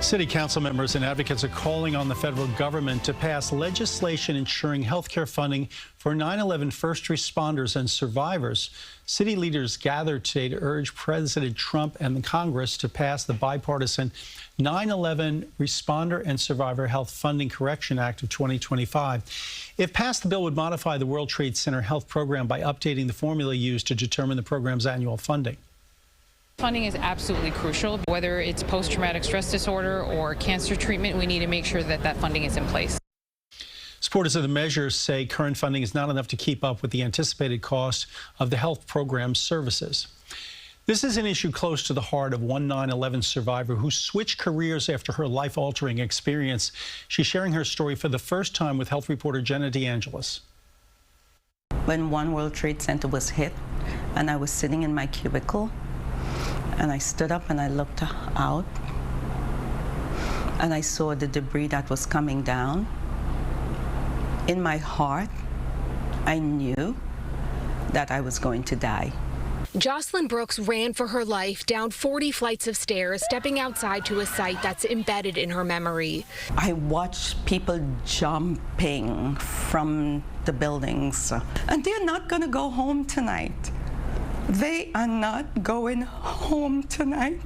City council members and advocates are calling on the federal government to pass legislation ensuring health care funding for 9/11 first responders and survivors. City leaders gathered today to urge President Trump and the Congress to pass the bipartisan 9/11 Responder and Survivor Health Funding Correction Act of 2025. If passed, the bill would modify the World Trade Center health program by updating the formula used to determine the program's annual funding. Funding is absolutely crucial. Whether it's post-traumatic stress disorder or cancer treatment, we need to make sure that that funding is in place. Supporters of the measures say current funding is not enough to keep up with the anticipated cost of the health program's services. This is an issue close to the heart of one 9/11 survivor who switched careers after her life-altering experience. She's sharing her story for the first time with health reporter Jenna DeAngelis. When One World Trade Center was hit, and I was sitting in my cubicle, and I stood up and I looked out, and I saw the debris that was coming down. In my heart, I knew that I was going to die. Jocelyn Brooks ran for her life down 40 flights of stairs, stepping outside to a site that's embedded in her memory. I watched people jumping from the buildings, and they're not going to go home tonight. They are not going home tonight.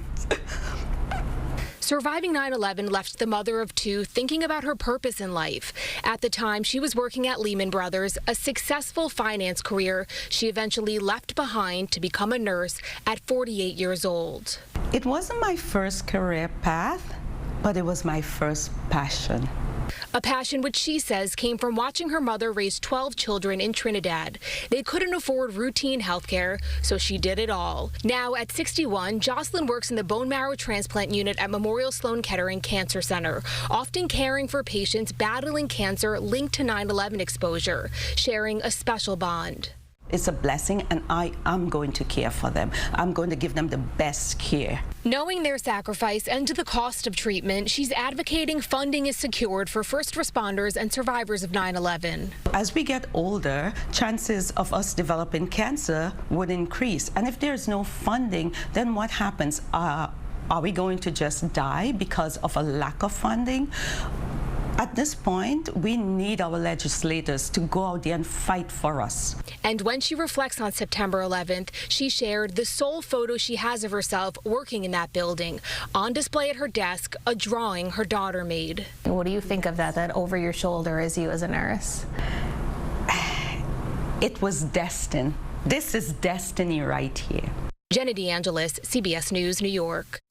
Surviving 9/11 left the mother of two thinking about her purpose in life. At the time, she was working at Lehman Brothers, a successful finance career she eventually left behind to become a nurse at 48 years old. It wasn't my first career path, but it was my first passion. A passion which she says came from watching her mother raise 12 children in Trinidad. They couldn't afford routine health care, so she did it all. Now, at 61, Jocelyn works in the bone marrow transplant unit at Memorial Sloan Kettering Cancer Center, often caring for patients battling cancer linked to 9/11 exposure, sharing a special bond. It's a blessing, and I am going to care for them. I'm going to give them the best care. Knowing their sacrifice and the cost of treatment, she's advocating funding is secured for first responders and survivors of 9/11. As we get older, chances of us developing cancer would increase. And if there's no funding, then what happens? Are we going to just die because of a lack of funding? At this point, we need our legislators to go out there and fight for us. And when she reflects on September 11th, she shared the sole photo she has of herself working in that building. On display at her desk, a drawing her daughter made. What do you think of that over your shoulder is you as a nurse? It was destined. This is destiny right here. Jenna DeAngelis, CBS News, New York.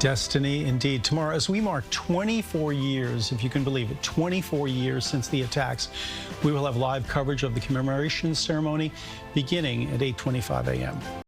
Destiny, indeed. Tomorrow, as we mark 24 years, if you can believe it, 24 years since the attacks, we will have live coverage of the commemoration ceremony beginning at 8:25 a.m.